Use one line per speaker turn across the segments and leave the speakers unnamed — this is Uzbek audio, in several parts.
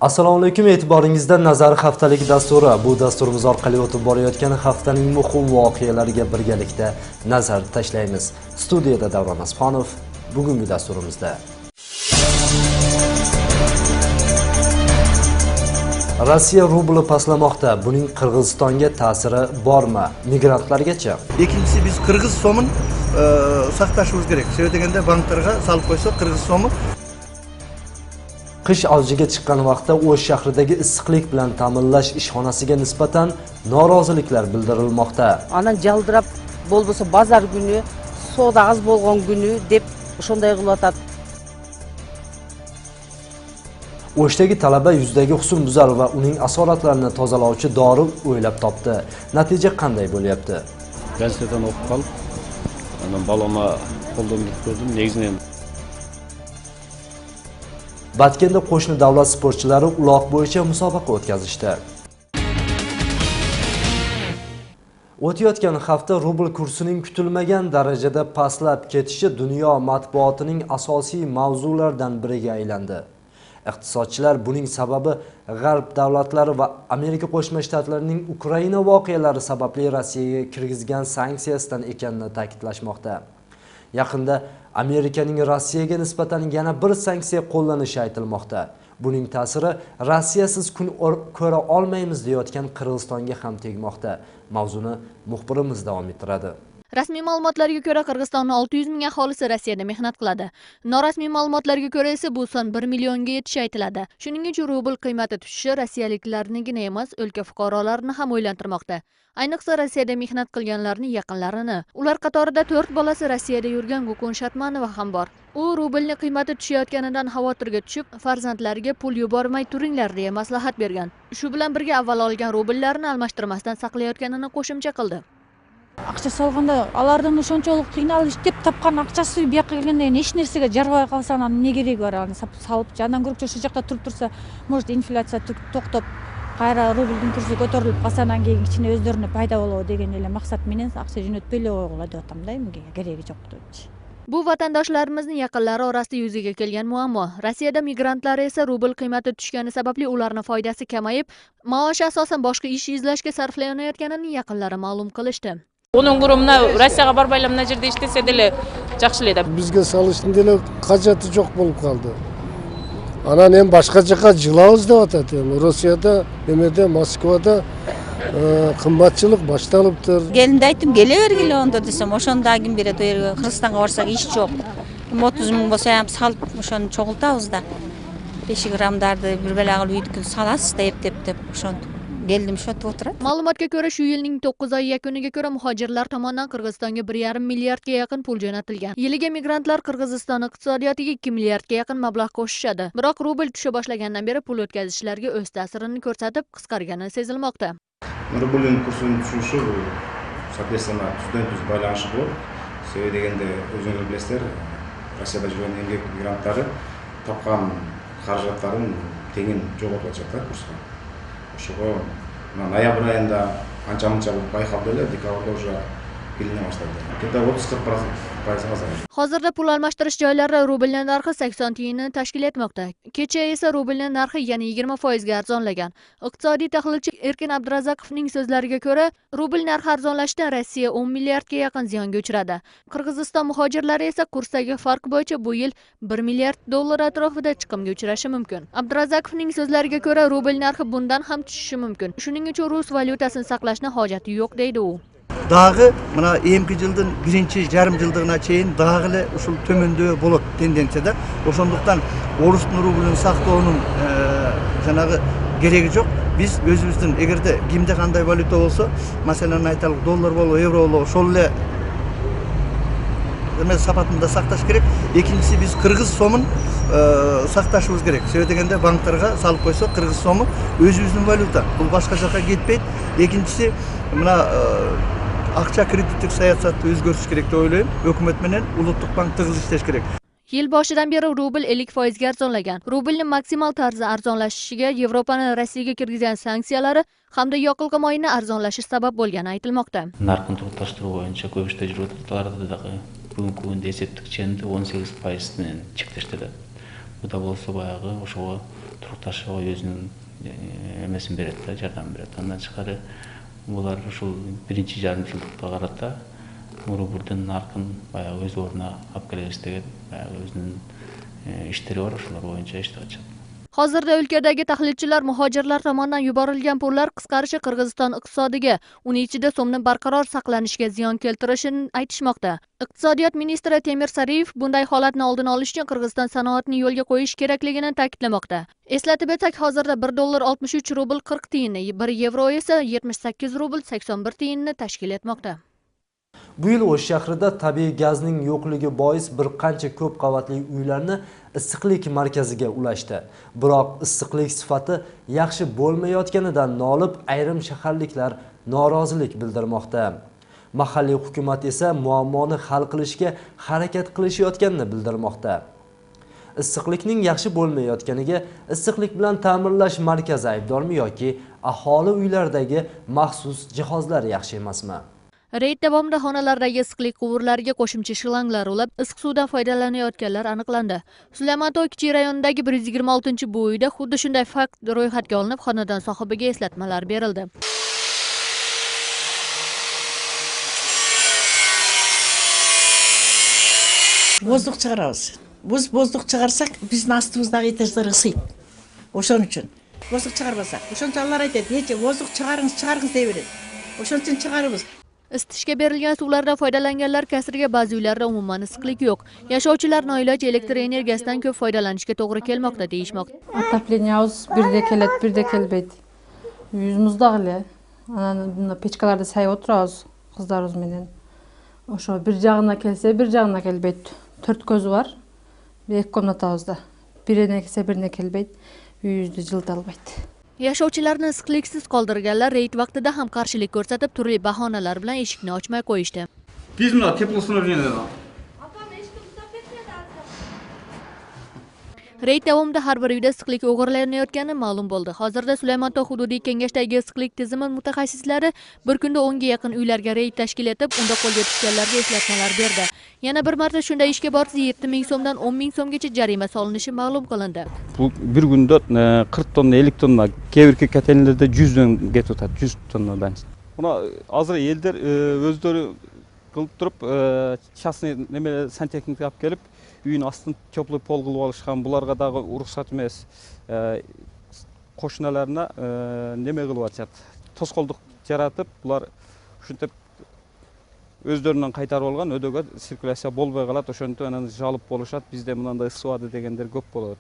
Assalomu alaykum, e'tiboringizda Nazar haftalik dasturi. Bu dasturimiz orqali o'tib borayotgan haftaning muhim voqealariga birgalikda nazar tashlaymiz. Studiyada Davron Asfanov bugungi dasturimizda Rossiya rubli pastlamoqda. Buning Qirg'izistonga ta'siri bormi? Migrantlargacha.
İkincisi biz Kırgız somun saqlashimiz kerak. Şöyle deganda banklarga salib qo'ysa Kırgız somu
Qish avjiga chiqqan vaqtda O'sh shahridagi issiqlik bilan ta'minlash ishxonasiga nisbatan noroziliklar bildirilmoqda.
Anan jaldirab bo'lsa bazar kuni, soda az bo'lgan kuni deb shunday qilyotadi.
O'shdagi talaba yuzdagi husnbuzar va uning asoratlarini tozalovchi dori o'ylab topdi. Natija qanday bo'lyapti?
Gazeteden o'qib qolib, baloma qo'ldan ko'rdim, negizini
Batkenda qo'shni davlat sportchilari uloq bo'yicha musobaqa o'tkazishdi. O'tayotgan hafta rubl kursining kutilmagan darajada pastlab ketishi dunyo matbuotining asosiy mavzularidan biriga aylandi. Iqtisodchilar buning sababi G'arb davlatlari va Amerika Qo'shma Shtatlarining Ukraina voqealari sababli Rossiyaga kirgizgan sanksiyasidan ekanini ta'kidlashmoqda. Yaqinda Amerikaning Rossiyaga nisbatan yana bir sanksiya qo'llanishi aytilmoqda. Buning ta'siri Rossiyasiz kun ko'ra olmaymiz deyotgan Qirg'izistonga ham tegmoqda. Mavzuni muxbirimiz davom ettiradi.
Rasmiy ma'lumotlarga ko'ra Qirg'izistonning 600 ming aholisi Rossiyada mehnat qiladi. Norasmiy ma'lumotlarga ko'ra esa bu son 1 millionga yetishi aytiladi. Shuning uchun rubl qiymati tushishi rossiyaliklarnigina emas, o'lka fuqarolarini ham o'ylantirmoqda. Ayniqsa Rossiyada mehnat qilganlarning yaqinlarini. Ular qatorida 4 bolasi Rossiyada yurgan Gukun Shatmanova ham bor. U rublning qiymati tushayotganidan xavotirga tushib, farzandlariga pul yubormay turinglar deya maslahat bergan. Shu bilan birga avval olgan rubllarini almashtirmasdan saqlayotganini qo'shimcha qildi.
Ақша салғанда алардың ошончолук кыйналып иштеп тапкан акчасы бияка келгенде эч нерсеге жарбай калса анан эмне кереги бар, аны салып андан көрчү ошол жакта туруп турса, может инфляция токтоп, кайра рублдун курсу көтөрүлүп калса анан кийин кичине өздөрүнө пайда болобу деген эле максат менен акча жөнөтпөй эле койгула деп атам да, эмне кереги жок депчи.
Bu vatandoshlarimizning yaqinlari orasida yuzaga kelgan muammo. Rossiyada migrantlar esa rubl qiymati tushgani sababli ularning foydasi kamayib, maoshi asosan boshqa ish izlashga sarflanayotganini yaqinlari ma'lum qilishdi.
Onun kurumuna Rusya'ya barbayla mına жерде иштесе деле жакшы эле да.
Бизге салыштын деле кажаты жок болуп калды. Анан эми башка жака жылабыз деп атат. Россияда, эмеде, Москвада кымбатчылык башталыптыр.
Келинде айттым, келе бергиле ондо десем, ошондо ким берет, Кыргызстанга барсак иш жок. 30 миң болсо ham салып ошону чогултабыз да. 5 граммдарды бир бела кылып үйдүкү саласыз да эптеп деп ошентип geldim şöyle oturib.
Ma'lumotga ko'ra, shu yilning 9 oy yakuniga ko'ra muhojirlar tomonidan Qirg'izistonga 1,5 milliardga yaqin pul jo'natilgan. Yiliga migrantlar Qirg'iziston iqtisodiyotiga 2 milliardga yaqin mablag' qo'shishadi. Biroq rubl tusha boshlagandan beri pul o'tkazishlarga o'z ta'sirini ko'rsatib, qisqargani sezilmoqda.
Rublning kursining tushishi bu soответственно tuzdan-tuz байланышы bo'lib, себеби дегенде o'zingiz bilasizlar, Rossiyada жүрген emgak migrantlari topgan xarajatlарын теңин жоғалтып жатат курска. Ошого ноябрь айында анча-мынча байкалды эле, декабрда уже келине баштады. Где-то 30-40% азайды.
Hozirda pul almashtirish joylari rublning narxi 80 tiyinni tashkil etmoqda. Kecha esa rublning narxi yana 20% ga arzonlagan. Iqtisodiy tahlilchi Erkin Abdurazakovning so'zlariga ko'ra, rubl narxi arzonlashidan Rossiya 10 milliardga yaqin ziyonga uchradi. Qirg'iziston muhojirlari esa kursdagi farq bo'yicha bu yil 1 milliard dollar atrofida chiqimga uchrashi mumkin. Abdurazakovning so'zlariga ko'ra, rubl narxi bundan ham tushishi mumkin. Shuning uchun rus valyutasini saqlashning hojati yo'q deydi u.
Dağı mına emki yıldın birinci yarım yıldığına çeyin dağı ile usul tömöndöö bolot tendensiyada. Oşonduktan Oruç'un rublunun saktığının janağı gereği yok. Biz özümüzdün egerde kimde kanday valyuta olsa, mesela aytalık dollar bolu, euro bolu, şolle sapatında saktaş gerek. İkincisi biz Kırgız somun saktaşımız gerek. Şöyle degende banklarga salıp koysa Kırgız somu özümüzdün valyuta. Bu başka jaka gitpeyt. İkincisi mına akça kredittик саясатты өзгөртүш керек деп ойлойм. Өкмөт менен улуттук банк тыгыз иштеш керек.
Yil boshidan beri rubl 50% ga arzonlagan. Rublning maksimal tarzda arzonlashishiga Yevropaning Rossiyaga kirgizgan sanksiyalari hamda yoqilg'i moyining arzonlashi sabab bo'lgani aytilmoqda.
Narxni to'xtatishtiruv bo'yicha ko'p ishlar yuritilarida bugungi kunda eseptik chendi 18% bilan cheklashdi. Bu da bo'lsa bayag'i o'sha турукташууга өзүнүн эмесин берет да, жардам берет. Андан тышкары булар ушул биринчи жарым жылдыкка карата Мурубурдун наркын баягы өз ордуна алып келебиз деген баягы өзүнүн иштери бар, ошолор боюнча иштеп атышат.
Hozirda ülkedagi tahlilchilar muhojirlar tomonidan yuborilgan pullar qisqarishi Qirg'iziston iqtisodiga, uning ichida so'mning barqaror saqlanishiga ziyon keltirishini aytishmoqda. Iqtisodiyot ministri Temir Sariyev bunday holatni oldini olish uchun Qirg'iziston sanoatini yo'lga qo'yish kerakligini ta'kidlamoqda. Eslatib o'tsak, hozirda 1 dollar 63 rubl 40 tiyinni, 1 yevro esa 78 rubl 81 tiyinni tashkil etmoqda.
Bu yil O'sh shahrida tabiiy gazning yo'qligi bois bir qancha ko'p qavatli uylarni issiqlik markaziga ulashdi. Biroq issiqlik sifati yaxshi bo'lmayotganidan nolib ayrim shaharliklar norozilik bildirmoqda. Mahalliy hukumat esa muammoni hal qilishga harakat qilishayotganini bildirmoqda. Issiqlikning yaxshi bo'lmayotganiga issiqlik bilan ta'minlash markazi aybdormi yoki aholi uylaridagi maxsus jihozlar yaxshi emasmi? Reyd davomida xonalardagi issiqlik quvurlariga qo'shimcha shlanglar ulab, issiq suvdan foydalanayotganlar aniqlandi. Sulaymanto'y kichik rayonidagi 126 bu uyda xuddi shunday fakt ro'yxatga olinib, xonadon sohibiga eslatmalar berildi.
Воздух чыгарабыз. Biz воздух чыгарсак, биздин астыбыздагы этаждар ысыйт. Ошон үчүн воздух чыгарбасак, ошончо алар айтат, "Эче воздух чыгарыңыз" дей берет. Ошон үчүн чыгарабыз.
Isitishga berilgan suvlardan foydalanganlar kasriga ba'zi uylarda umuman issiqlik yo'q. Yashovchilar noiloj elektr energiyasidan ko'p foydalanishga to'g'ri kelmoqda deyishmoqda.
Отопленияыбыз бирде келет, бирде келбейт. Үйүбүз дагы эле. Анан печкаларды сайып отурабыз кыздарыбыз менен. Ошо бир жагына келсе, бир жагына келбейт. 4 көзү бар. 2 комнатабызда. Бирине келсе, бирине келбейт. Үйүбүздү жылыта албайт.
Yashovchilarni issiqliksiz qoldirganlar reyd vaqtida ham qarshilik ko'rsatib, turli bahonalar bilan eshikni ochmay qo'yishdi.
Biz buni teplosnovreniyadan.
Reyd davomida har bir uyda issiqlik o'g'irlanayotgani ma'lum bo'ldi. Hozirda Sulaymanto'y hududiy kengashdagi issiqlik tizimi mutaxassislari bir kunda 10 ga yaqin uylarga reyd tashkil etib, unda qo'lga tushganlarga eslatmalar berdi. Yana bir marta shunday ishga borsa 7 ming so'mdan 10 ming so'mgacha jarima solinishi ma'lum qilindi.
Bu bir kunda 40 tonna, 50 tonna, kevirki katenlerde 100'den get tutat, 100 tonnadan. Buna azır elder özdörü kılıp durup, частный неме сантехник алып келип, үйүн астын теплый пол кылып алышкан. Буларга дагы уруксат эмес. Кошуналарына неме кылып атышат. Тоскоолдук жаратып, булар ушинтип өздөрүнөн кайтарып алган, өдөгө циркуляция болбой калат. Ошентип анан жалып болушат. Бизде мындай ысыбады дегендер көп болот.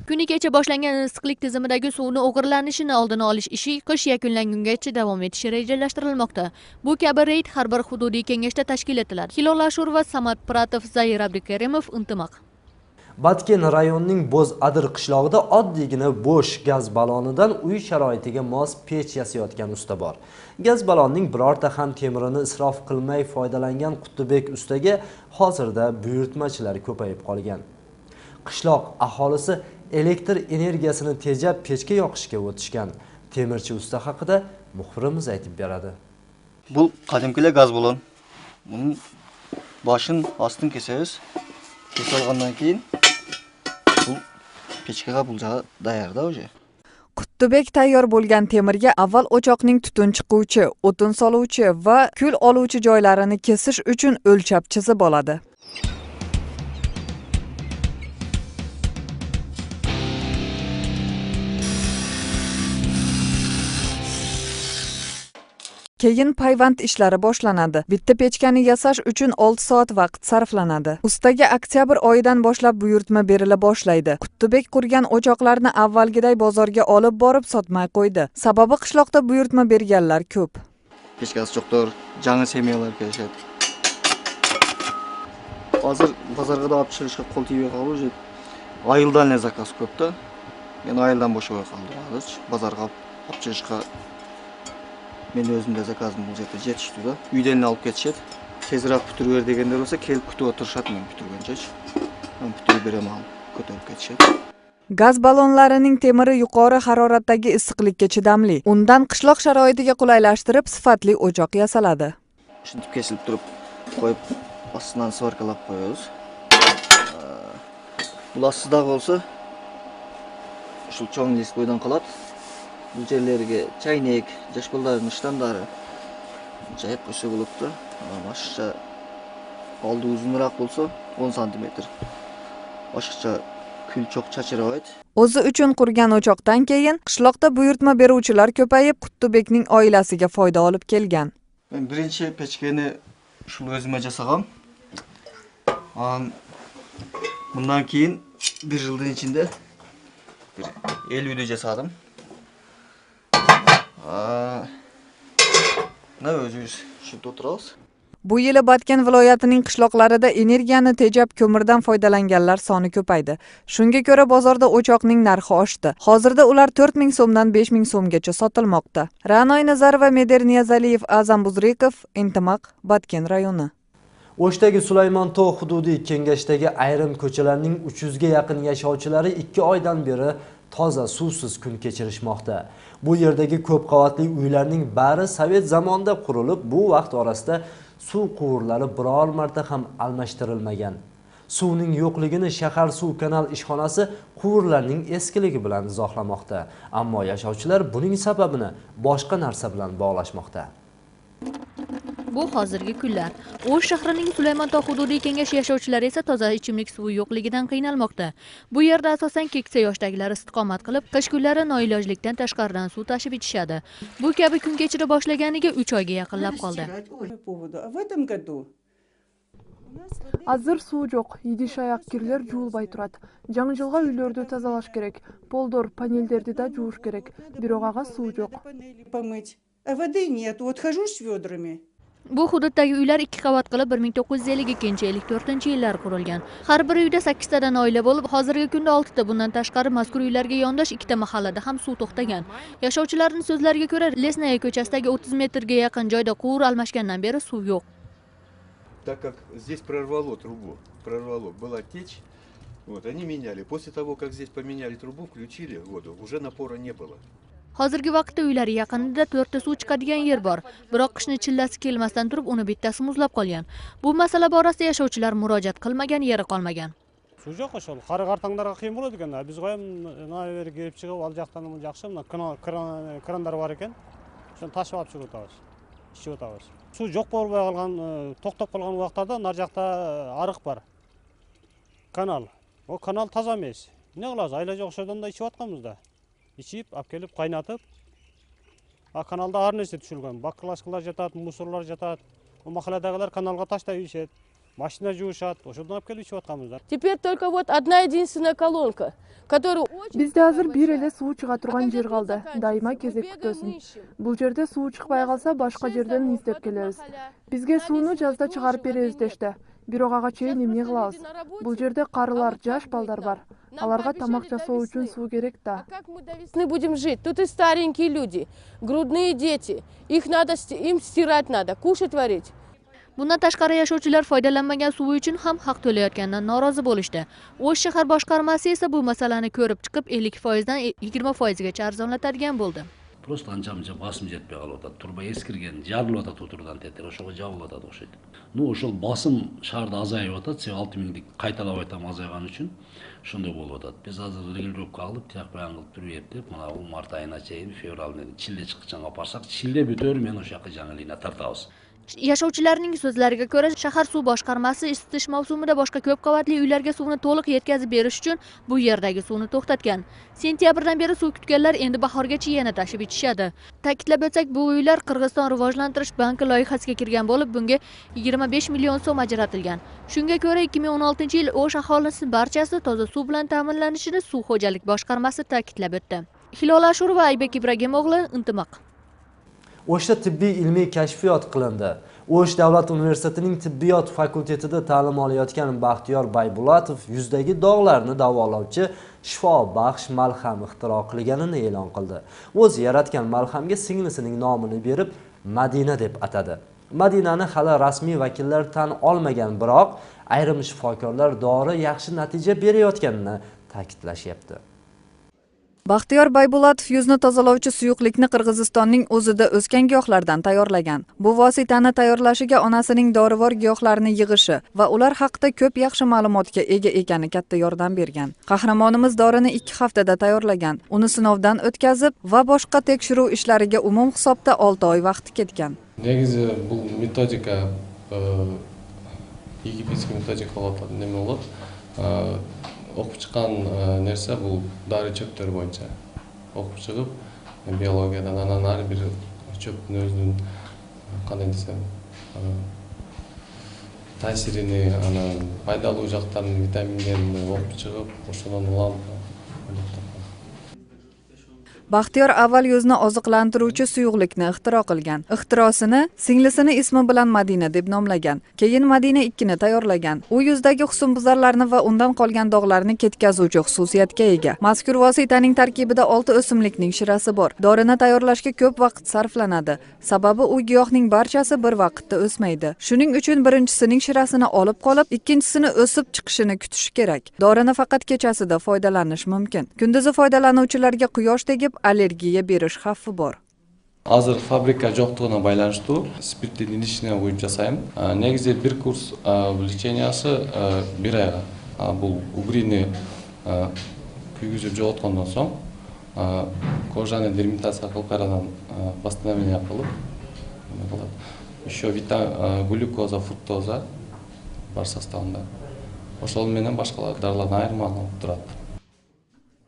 Kuni kecha boshlangan issiqlik tizimidagi suvni o'g'irlanishini oldini olish ishi qish yakunlangungacha davom etishi rejalashtirilmoqda. Bu kabi reyd har bir hududiy kengashda tashkil etiladi. Hilol Ashurova, Samad Piratov, Zair Abdukarimov, Intimaq.
Batken rayonining Bo'z-Adir qishlog'ida oddiygina bo'sh gaz balonidan uy sharoitiga mos pech yasayotgan usta bor. Gaz balonining birorta ham temirini isrof qilmay foydalangan Qutlubek ustaga hozirda buyurtmachilar ko'payib qolgan. Qishloq aholisi elektr energiyasini tejab pechga yoqishga o'tishgan. Temirchi usta haqida muxbirimiz aytib beradi.
Bu qadimkilar gaz balon. Bunun başın astın keseriz. Kesip algandan keyin bu pechkaga buljağı dayarda o'sha.
Qutlubek tayyor bo'lgan temirga avval o'choqning tutun chiquvchi, o'tin soluvchi va kul oluvchi joylarini kesish uchun o'lchab chizib oladi. Keyin payvand ishlari boshlanadi. Bitta pechkani yasash uchun 6 soat vaqt sarflanadi. Ustaga oktyabr oyidan boshlab buyurtma berila boshlaydi. Qutlubek qurgan o'choqlarni avvalgiday bozorga olib borib sotmay qo'ydi. Sababi qishloqda buyurtma berganlar ko'p.
Pechkasi cho'qtor, жаңы семьялар kelishadi. Hozir bozorga da olib chiqishga qo'l tiyib qolib, o'sha ayıldan zakaz ko'p da. Men ayıldan bo'shab qoldim hozir. Bozorga olib chiqishga men özümde zakazım bu жерде жетишти да. Үйден алып кетишет. Тезирээк бүтүрүп бер дегендер болсо, келип күтүп отурушат мен бүтүргөнчөчү. Мен бүтүрүп берем алып, көтөрүп кетишет.
Gaz balonlarining temiri yuqori haroratdagi issiqlikka chidamli. Undan qishloq sharoitiga qulaylashtirib, sifatli o'choq yasaladi.
Shintib kesilib turib, qo'yib, ostidan svarkalab qo'yamiz. Bular sizda bo'lsa, ушул чоң дисплейден кылат. Бул жерлерге чайнек, жаш балдардын штандары жайып койсо болот да. Башкача алды узунураак болсо 10 см. Башкача күл чок чачырабайт.
O'zi uchun qurgan o'choqdan keyin qishloqda buyurtma beruvchilar ko'payib, Quttubekning oilasiga foyda olib kelgan.
Men birinchi pechkeni ушул өзүмө жасагам. Bundan keyin bir жылдын ичинде bir 50 жасадым. Мына өзүбүз ушинтип отурабыз.
Bu yili Batken viloyatining qishloqlarida energiyani tejab ko'mirdan foydalanganlar soni ko'paydi. Shunga ko'ra bozorda o'choqning narxi oshdi. Hozirda ular 4000 so'mdan 5000 so'mgacha sotilmoqda. Ra'noy Nazarova, Meder Niyazaliyev, Azam Buzrikov, Intimaq, Batken rayoni.
O'shdagi Sulaymontog' hududiy kengashdagi ayrim ko'chalarning 300 ga yaqin yashovchilari 2 oydan beri toza suvsiz kun kechirishmoqda. Bu yerdagi ko'p qavatli uylarning bari sovet zamonida qurilib, bu vaqt orasida suv quvurlari biror marta ham almashtirilmagan. Suvning yo'qligini shahar suv kanal ishxonasi quvurlarning eskiligi bilan izohlamoqda. Ammo yashovchilar buning sababini boshqa narsa bilan bog'lashmoqda.
Bu hozirgi kunlar. O'sh shahrining Sulaymontog' hududiy kengashi yashovchilari esa toza ichimlik suvi yo'qligidan qiynalmoqda. Bu yerda asosan keksa yoshdagilar istiqomat qilib, qish kunlari noilojlikdan tashqaridan suv tashib ichishadi. Bu kabi kun kechira boshlaganiga 3 oyga yaqinlab qoldi.
Азыр суу жок, идиш аяк кирлер жуулбай турат. Жаңы жылга үйлөрдү тазалаш керек. Полдор, панелдерди да жууш керек. Бирок ага суу жок.
А воды нет, вот хожу с ведрами.
Bu hududdagi uylar 2 qavat qilib 1952-54-yillar qurilgan. Har bir uyda 8 tadan oila bo'lib, hozirgi kunda 6 ta. Bundan tashqari mazkur uylarga yondosh 2 ta mahallada ham suv to'xtagan. Yashovchilarning so'zlariga ko'ra, Lesnaya ko'chasidagi 30 metrga yaqin joyda quvur almashgandan beri suv yo'q.
Так как здесь прорвало трубу, была течь, вот они меняли. После того, как здесь поменяли трубу, включили воду, уже напора не было.
Hozirgi vaqtda uylari yaqinida 4 ta suv chiqadigan yer bor. Biroq qishni chillasi kelmasdan turib, uni bittasi muzlab qolgan. Bu masala borasida yashovchilar murojaat qilmagan yeri qolmagan.
Suv yo'q o'shal. Qari qartanglarga qiyin bo'ladi ekan. Biz qo'yam, naveri kelib chiqib, al jaqdan yaxshi, mana kranlar bor ekan. Shuni tashib olib chiqib o'tamiz. Ichib o'tamiz. Suv yo'q bo'lib qolgan, to'xtab qolgan vaqtlarda nar jaqda ariq bor. Kanal. O kanal toza emas. Ne qilamiz? Aylajoq o'shadan da ichib atqanmizda. İçip, olib kelib qaynatib, kanalda har narsa tushilgan. Baklashkalar жатат, musorlar жатат. O mahalladagilar kanalga tashlab yurishadi. Mashina juvishadi. O'shadan olib kelib ichib atqanmizda.
Теперь только вот одна единственная колонка, которую
Bizde азыр бир эле суу чыга турган жер калды. Дайыма кезек күтөсүн. Бул жерде суу чыкпай калса, башка жерден издеп келебиз. Бизге сууну жазда чыгарып беребиз дешти. Бирок ага чейин эмне кылабыз? Бул жерде карылар, жаш балдар бар. Аларга тамак жасоо үчүн суу керек да.
Как мы до весны будем жить? Тут и старенькие люди, грудные дети. Их надо, им стирать надо, кушать варить.
Bundan tashqari yashovchilar foydalanmagan suvi uchun ham haq to'layotganidan norozi bo'lishdi. O'sh shahar boshqarmasi esa bu masalani ko'rib chiqib 50% dan 20% gacha arzonlatadigan bo'ldi.
Просто анча-мынча басым жетпей калып турба эскирген, жарылып атат отурдан тетер, ошого жабылып атат окшойт. Ошол басым шаарда азайып атат, 6000ди кайталап айтам азайган үчүн ошондой болуп атат. Биз азыр регулировка алып, тияк баян кылып туруп эптеп, мына март айына чейин, февралда чилде чыккычанга барсак, чилде бүтөр мен ошол жака жаңы линия тартабыз.
Yashovchilarning so'zlariga ko'ra, shahar suv boshqarmasi isitish mavsumida boshqa ko'p qavatli uylarga suvni to'liq yetkazib berish uchun bu yerdagi suvni to'xtatgan. Sentyabrdan beri suv kutganlar endi bahorgacha yana tashib ichishadi. Ta'kidlab o'tsak, bu uylar Qirg'iziston rivojlantirish banki loyihasiga kirgan bo'lib, bunga 25 million so'm ajratilgan. Shunga ko'ra 2016-yil O'sh aholisi barchasi toza suv bilan ta'minlanishini suv xo'jalik boshqarmasi ta'kidlab o'tdi. Hilola Ashurova, Aybek Ibragimoğlu, Intimaq.
O'shda tibbiy ilmiy kashfiyot qilindi. O'sh davlat universitetining tibbiyot fakultetida ta'lim olayotgan Baxtiyor Baybulatov yuzdagi dog'larni davolovchi shifobaxsh malham ixtiro qilganini e'lon qildi. O'zi yaratgan malhamga singlisining nomini berib, Madina deb atadi. Madinani hali rasmiy vakillar tan olmagan, biroq ayrim shifokorlar dori yaxshi natija berayotganini ta'kidlashyapti.
Baxtiyor Baybulatov yuzni tozalovchi suyuqlikni Qirg'izistonning o'zida o'sgan giyohlardan tayyorlagan. Bu vositani tayyorlashiga onasining dorivor giyohlarini yig'ishi va ular haqida ko'p yaxshi ma'lumotga ega ekani katta yordam bergan. Qahramonimiz dorini 2 haftada tayyorlagan. Uni sinovdan o'tkazib va boshqa tekshiruv ishlariga umum hisobda 6 oy vaqti ketgan.
Negizi bu metodika egipetskiy metodika bo'ladi, nima bo'ladi? O'qib chiqqan narsa bu dori cho'plar bo'yicha o'qib chiqib, biologiyadan har bir cho'pni o'zining qanday desam, ta'sirini, foydali jihatlarini, vitaminlarini o'qib chiqib, o'shadan olib
Baxtiyor avval yuzni oziqlantiruvchi suyuqlikni ixtiro qilgan. Ixtirosini singlisini ismi bilan Madina deb nomlagan. Keyin Madina 2 ni tayyorlagan. U yuzdagi husnbuzarlarni va undan qolgan dog'larni ketkazuvchi xususiyatga ega. Mazkur vositaning tarkibida 6 o'simlikning shirasi bor. Dorini tayyorlashga ko'p vaqt sarflanadi. Sababi u giyohning barchasi bir vaqtda o'smaydi. Shuning uchun birinchisining shirasini olib qolib, ikkinchisini o'sib chiqishini kutish kerak. Dorini faqat kechasida foydalanish mumkin. Kunduzi foydalanuvchilarga quyosh tegib allergiya berish xavfi bor.
Hozir fabrika yo'qlig'iga байланыштуу spirtli idishni qo'yib jasaymiz. Negizi bir kurs lечениясы 1 oyga. Bu угрини kuygizib jo'g'otgandan so'ng kojani dерматизация qilib qaradan восстановление qilib еще глюкоза, fruktozа бар составында. O'shol bilan boshqa dorilardan ayirmalanib turadi.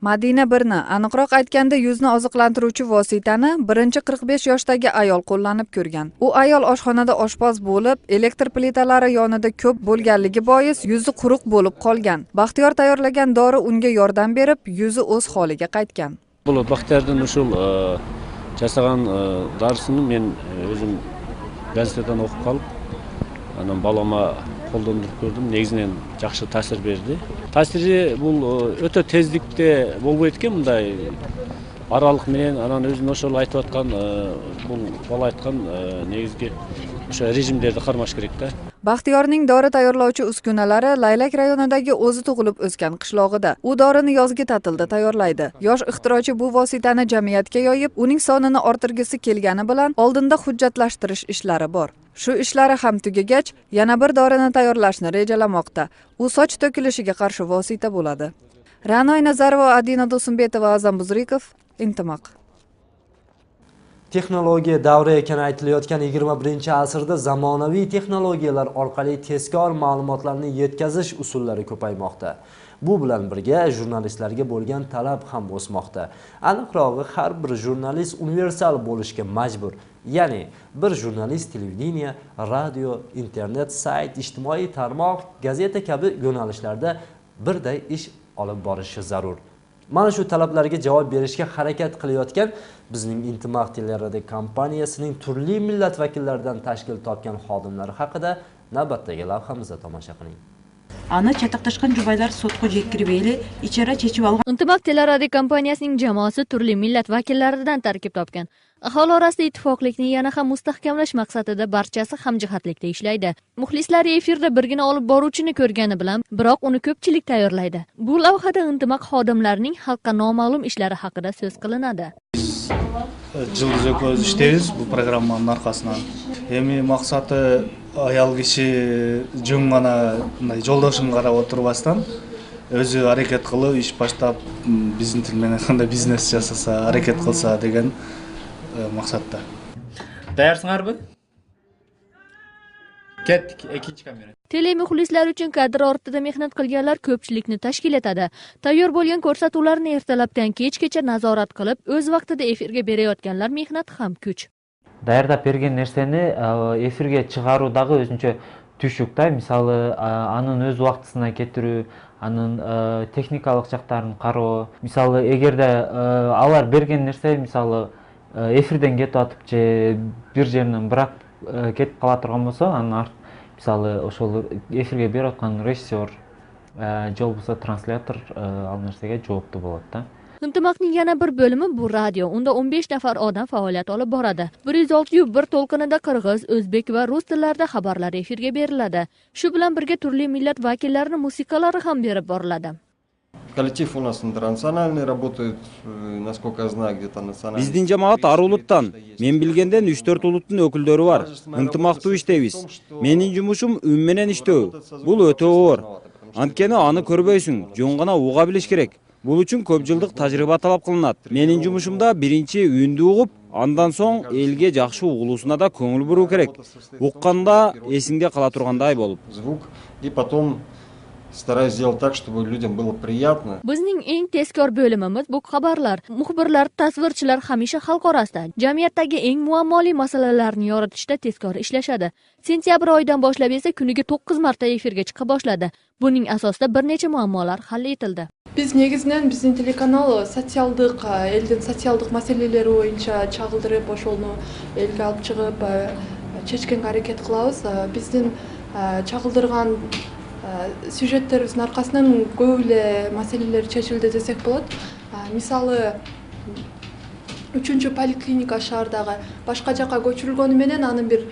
Madina 1 ni, aniqroq aytganda yuzni oziqlantiruvchi vositani birinchi 45 yoshdagi ayol qo'llanib ko'rgan. U ayol oshxonada oshpaz bo'lib, elektr plitalari yonida ko'p bo'lganligi bois yuzi quruq bo'lib qolgan. Baxtiyor tayyorlagan dori unga yordam berib, yuzi o'z holiga qaytgan.
Bu Baxtiyordan ushul jasagan darsini men o'zim gazeteden o'qib qolib, ana balama qo'llanib ko'rdim. Negizden yaxshi ta'sir berdi. Ta'siri bu o'ta tezlikte bo'lmaydi ekan, bunday arалық менен анан өзүнүн ошол айтып аткан бул бала айткан негизги o'sha rejimlerdi qarmash kerak da.
Baxtiyorning dori tayyorlovchi uskunalari Laylak rayonidagi o'zi tug'ilib o'sgan qishlog'ida. U dorini yozgi ta'tilda tayyorlaydi. Yosh ixtirochi bu vositani jamiyatga yoyib, uning sonini orttirgisi kelgani bilan oldinda hujjatlashtirish ishlari bor. Shu ishlari ham tugagach, yana bir dorini tayyorlashni rejalamoqda. U soch to'kilishiga qarshi vosita bo'ladi. Ra'noy Nazarova, Adina Do'sumbetova, Azam Buzrikov, Intimaq.
Texnologiya davri ekani aytilayotgan 21-asrda zamonaviy texnologiyalar orqali tezkor ma'lumotlarni yetkazish usullari ko'paymoqda. Bu bilan birga jurnalistlarga bo'lgan talab ham o'smoqda. Aniqrog'i, har bir jurnalist universal bo'lishga majbur. Ya'ni bir jurnalist televideniya, radio, internet, sayt, ijtimoiy tarmoq, gazeta kabi yo'nalishlarda birday ish olib borishi zarur. Mana shu talablarga javob berishga harakat qilayotgan bizning Intimaq teleradio kompaniyasining turli millat vakillaridan tashkil topgan xodimlari haqida navbatdagi lavhamizda tomosha qiling.
Аны чатакташкан жубайлар сотко жеткирбейли, ичара чечип алган.
Intimaq teleradio kompaniyasining jamoasi turli millat vakillaridan tarkib topgan. Aholi orasida ittifoqlikni yana ham mustahkamlash maqsadida barchasi hamjihatlikda ishlaydi. Muxlislari efirda birgina olib boruvchini ko'rgani bilan, biroq uni ko'pchilik tayyorlaydi. Bu lavhada Intimaq xodimlarining xalqqa noma'lum ishlari haqida so'z qilinadi.
Жылдыз экөөбүз иштейбиз бул программанын аркасынан. Эми максаты аял киши жөн гана мындай жолдошун карап отурбастан өзү аракет кылып иш баштап биздин тил менен кандай бизнес жасаса, аракет кылса деген максатта.
Даярсыңарбы? Ketdik, ikkinchi kamera.
Tele muxlislar uchun kadr ortida mehnat qilganlar ko'pchilikni tashkil etadi. Tayyor bo'lgan ko'rsatuvlarni ertalabdan kechgacha nazorat qilib, o'z vaqtida efirga berayotganlar mehnati ham kuch.
Даярдап берген нерсени эфирге чыгаруудагы өзүнчө түшүк да, мисалы анын өз убактысына кетирүү, анын техникалык жактарын кароо. Мисалы эгерде алар берген нерсе мисалы эфирден кетип атып же бир жеринен бирок кетип кала турган болсо, анын мисалы ошол эфирге берип аткан режиссер же болбосо транслятор ал нерсеге жооптуу болот да.
Intimakning yana bir bo'limi bu radio. Unda 15 nafar odam faoliyat olib boradi. 106.1 to'lqinida qirg'iz, o'zbek va rus tillarida xabarlar efirga beriladi. Shu bilan birga turli millat vakillarining musiqalari ham berib boriladi.
коллектив у нас интернациональный, работает, насколько я знаю, где-то национальный.
Биздин жамаат ар улуттан, мен билгенден 3-4 улуттун өкүлдөрү бар. Ынтымактуу иштейбиз. Менин жумушум үн менен иштөө. Бул өтө оор. Анткени аны көрбөйсүң, жөн гана уга билиш керек. Бул үчүн көп жылдык тажрыйба талап кылынат. Менин жумушумда биринчи үндү угуп, андан соң элге жакшы угулуусуна да көңүл буруу керек. Укканда эсиңде кала тургандай болуп.
Звук и потом стараюсь сделать так, чтобы людям было приятно.
Bizning eng tezkor bo'limimiz bu xabarlar. Muxbirlar, tasvirchilar hamisha xalq orasida jamiyatdagi eng muammoli masalalarni yoritishda tezkor ishlashadi. Sentyabr oyidan boshlab esa kuniga 9 marta efirga chiqa boshladi. Buning asosida bir necha muammolar hal etildi.
Biz негизинен биздин телеканал социалдык, элдин социалдык маселелери боюнча чагылдырып, ошону элге алып чыгып, чечкенге аракет кылабыз. Биздин чагылдырган сюжеттерибиздин аркасынан көп эле маселелер чечилди десек болот. Мисалы 3-чү поликлиника шаардагы башка жакка көчүрүлгөнү менен анын бир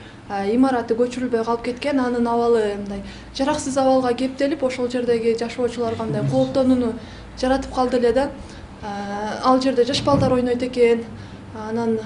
имараты көчүрүлбөй калып кеткен, анын абалы мындай жараксыз абалга кептелип, ошол жердеги жашоочуларга мындай кооптонууну жаратып калды эле да. Ал жерде жаш балдар ойнойт экен. Анан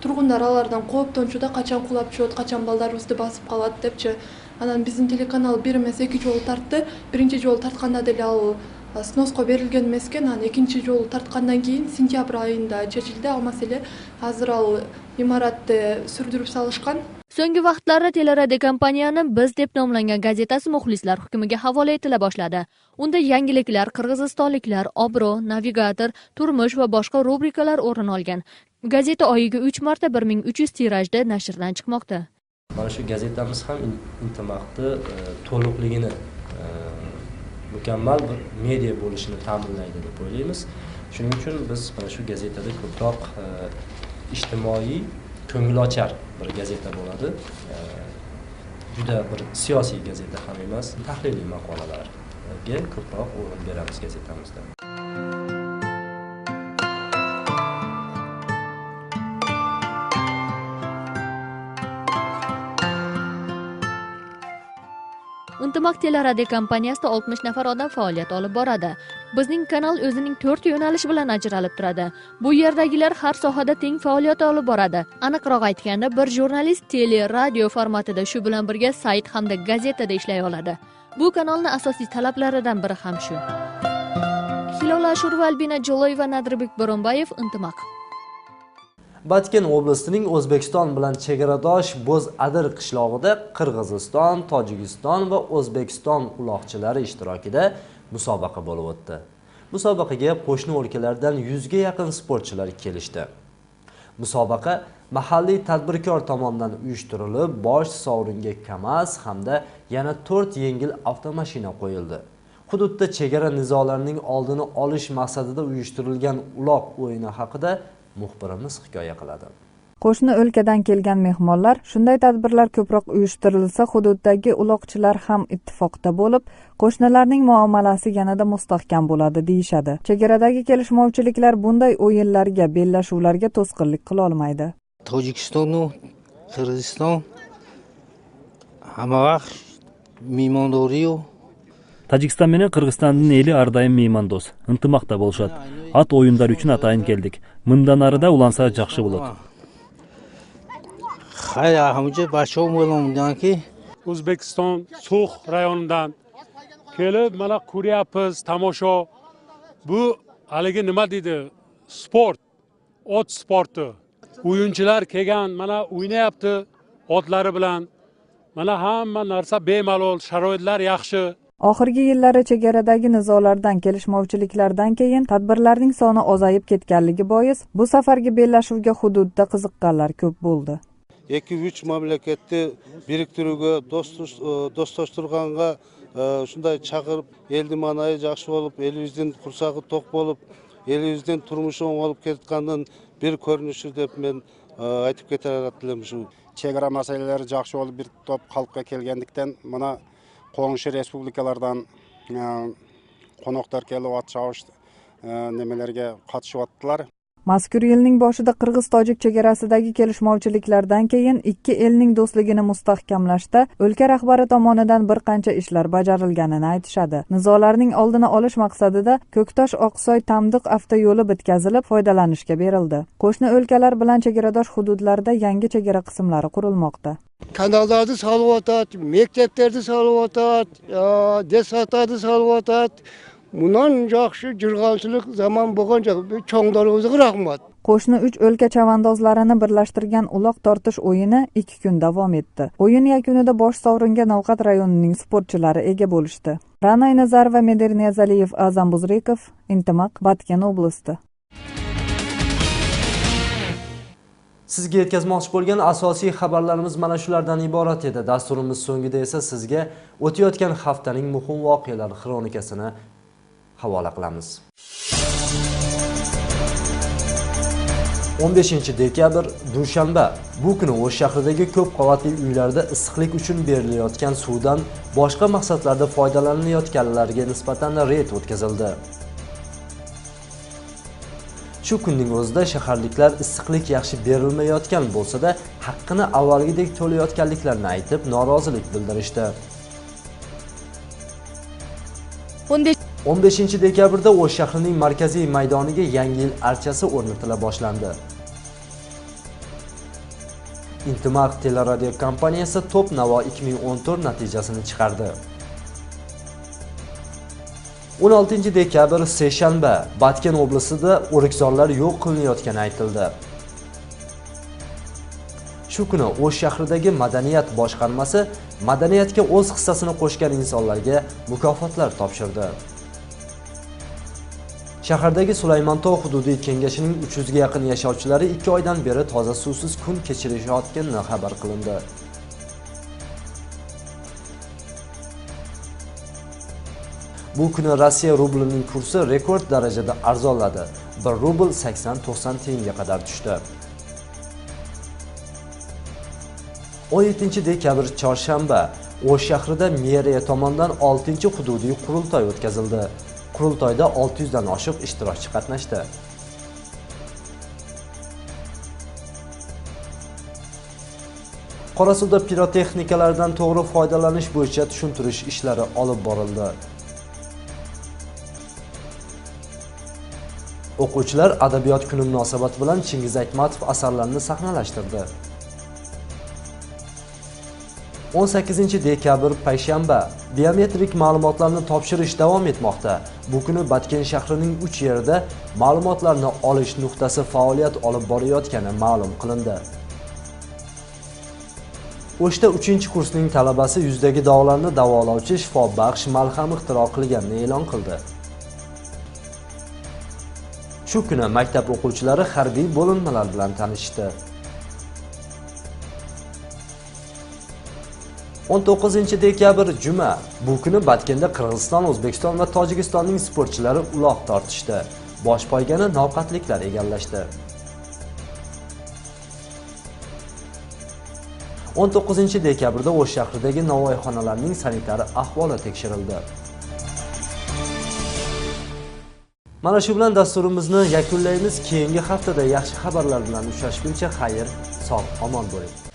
тургундар алардан кооптончу да, качан кулап түшөт, качан балдарыбызды басып калат депчи. Анан биздин телеканал бир эмес 2 жолу тартты. Биринчи жолу тартканда деле ал сноско берилген эмес экен. Анан экинчи жолу тарткандан кийин сентябрь айында чечилди ал маселе. Азыр ал имаратты сүрдүрүп салышкан.
So'nggi vaqtlarda teleradiokompaniyani Biz deb nomlangan gazetasi muxlislar hukmiga havola etila boshladi. Unda yangiliklar, qirg'izistonliklar, obro', navigator, turmush va boshqa rubrikalar o'rin olgan. Gazeta oyiga 3 marta 1300 tirajda nashrdan chiqmoqda.
Mana shu gazetamiz ham Intimaqni to'liqligini, mukammal bir media bo'lishini ta'minlaydi deb o'ylaymiz. Shuning uchun biz mana shu gazetada ko'proq ijtimoiy, ko'ngilochar bir gazeta bo'ladi. Juda bir siyosiy gazeta ham emas, tahliliy maqolalarga ko'proq o'rin beramiz gazetamizda.
Intimaq teleradio kompaniyasida 60 nafar odam faoliyat olib boradi. Bizning kanal o'zining 4 yo'nalish bilan ajralib turadi. Bu yerdagilar har sohada teng faoliyat olib boradi. Aniqroq aytganda, bir jurnalist tele, radio formatida, shu bilan birga sayt hamda gazetada ishlay oladi. Bu kanalning asosiy talablaridan biri ham shu. Hilola Ashurova, Albina Joloyeva, Nadrbek Boronbayev, Intimaq.
Batken oblastining O'zbekiston bilan chegaradosh Bo'z-Adir qishlog'ida Qirg'iziston, Tojikiston va O'zbekiston uloqchilari ishtirokida musobaqa bo'lib o'tdi. Musobaqaga qo'shni o'lkalardan 100 ga yaqin sportchilar kelishdi. Musobaqa mahalliy tadbirkor tomonidan uyushtirilib, bosh sovringa KAMAZ hamda yana 4 yengil avtomashina qo'yildi. Hududda chegara nizolarining oldini olish maqsadida uyushtirilgan uloq o'yini haqida muxbirimiz hikoya qiladi.
Qo'shni o'lkadan kelgan mehmonlar shunday tadbirlar ko'proq uyushtirilsa, hududdagi uloqchilar ham ittifoqda bo'lib, qo'shnilarning muomalasi yanada mustahkam bo'ladi deyishadi. Chegaradagi kelishmovchiliklar bunday o'yinlarga, bellashuvlarga to'sqinlik qila olmaydi.
Tojikiston, Qirg'iziston hamma vaqt mehmondori
Tojikiston менен Кыргызстандын эли ар дайым меймандос, ынтымакта болушат. Ат оюндар үчүн атайын келдик. Мындан ары да уланса жакшы болот.
O'zbekiston So'x rayonidan kelib, mana ko'ryapmiz tomosha. Bu haligi nima deydi? Sport, ot sporti. O'yinchilar kelgan, mana o'ynayapti otlari bilan. Mana hamma narsa bemalol, sharoitlar yaxshi.
Oxirgi yillari chegaradagi nizolardan, kelishmovchiliklardan keyin tadbirlarning soni ozayib ketganligi bois bu safargi bellashuvga hududda qiziqqanlar ko'p bo'ldi.
2-3 mamlakatni biriktirүүгө, достоштурганга shunday chaqirib, eldi manayı yaxshi bo'lib, elibizдің qursagı toq bo'lib, elibizдің turmushi oңолуп ketgandan bir ko'rinishi deb men aytib ketaratdim shu.
Chegara masalalari yaxshi bo'lib, bir top xalqqa kelgandikdan mana qo'shni respublikalardan qo'noqlar kelib atchaush nimalarga qatnashyaptilar.
Mazkur yilning boshida Qirg'iz-Tojik chegarasidagi kelishmovchiliklardan keyin ikki elning do'stligini mustahkamlashda o'lka rahbari tomonidan bir qancha ishlar bajarilganini aytishadi. Nizolarning oldini olish maqsadida Ko'ktosh-Oqsoy Tamdiq avtoyo'li bitkazilib, foydalanishga berildi. Qo'shni o'lkalar bilan chegaradosh hududlarda yangi chegara qismlari qurilmoqda.
Kanallarni salib o'tadi, maktablarni salib o'tadi, desatlarni salib o'tadi. Bundan yaxshi jirg'anchilik zaman bo'lgancha cho'nglarimizga rahmat.
Qo'shni 3 o'lka chavandozlarini birlashtirgan uloq tortish o'yini 2 kun davom etdi. O'yin yakunida bosh sovringa Navqat rayonining sportchilari ega bo'lishdi. Ra'no Nazar va Medir Niyazaliyev, Azam Buzrikov, Intimaq, Batken oblasti.
Sizga yetkazmoqchi bo'lgan asosiy xabarlarimiz mana shulardan iborat edi. Dasturimiz so'ngida esa sizga o'tayotgan haftaning muhim voqealari xronikasini havola qilamiz. 15 dekabr Dushanba. Bu kuni O'sh shahridagi ko'p qavatli uylarda issiqlik uchun berilayotgan suvdan boshqa maqsadlarda foydalanilayotganlarga nisbatan reyd o'tkazildi. Shu kunning o'zida shaharliklar issiqlik yaxshi berilmayotgan bo'lsa-da, haqqini avvalgidek to'layotganliklarini aytib, norozilik bildirishdi. 15 dekabrda O'sh shahrining markaziy maydoniga Yangi yil archasi o'rnatila boshlandi. Intimaq teleradio kompaniyasi Top Navo 2014 natijasini chiqardi. 16 dekabr seshanba Batken oblastida o'rikzorlar yo'q qilinayotgani aytildi. Shu kuni O'sh shahridagi madaniyat boshqarmasi madaniyatga o'z hissasini qo'shgan insonlarga mukofotlar topshirdi. Shahardagi Sulaymontog' hududiy kengashining 300 ga yaqin yashovchilari 2 oydan beri toza suvsiz kun kechirishayotgani xabar qilindi. Bu kuni Rossiya rublining kursi rekord darajada arzonladi. 1 rubl 80-90 tiyinga qadar tushdi. 17 dekabr chorshanba O'sh shahrida meriya tomonidan 6-hududiy qurultoy o'tkazildi. Qurultoyda 600 dan oshiq ishtirokchi qatnashdi. Qorasuvda pirotexnikalardan to'g'ri foydalanish bo'yicha tushuntirish ishlari olib borildi. O'quvchilar adabiyot kuni munosabati bilan Chingiz Aytmatov asarlarini sahnalashtirdi. 18 dekabr payshanba biometrik ma'lumotlarni topshirish davom etmoqda. Bu kuni Batken shahrining 3 yerida ma'lumotlarni olish nuqtasi faoliyat olib borayotgani ma'lum qilindi. O'shda 3-kursning talabasi yuzdagi dog'larni davolovchi shifobaxsh malham ixtiro qilganini e'lon qildi. Shu kuni maktab o'quvchilari harbiy bo'linmalar bilan tanishdi. 19 dekabr juma. Bu kuni Batkenda Qirg'iziston, O'zbekiston va Tojikistonning sportchilari uloq tortishdi. Bosh poygani navqatliklar egallashdi. 19 dekabrda O'sh shahridagi novvoyxonalarning sanitar ahvoli tekshirildi. Mana shu bilan dasturimizni yakunlaymiz. Keyingi haftada yaxshi xabarlar bilan uchrashguncha xayr, sog', omon bo'ling.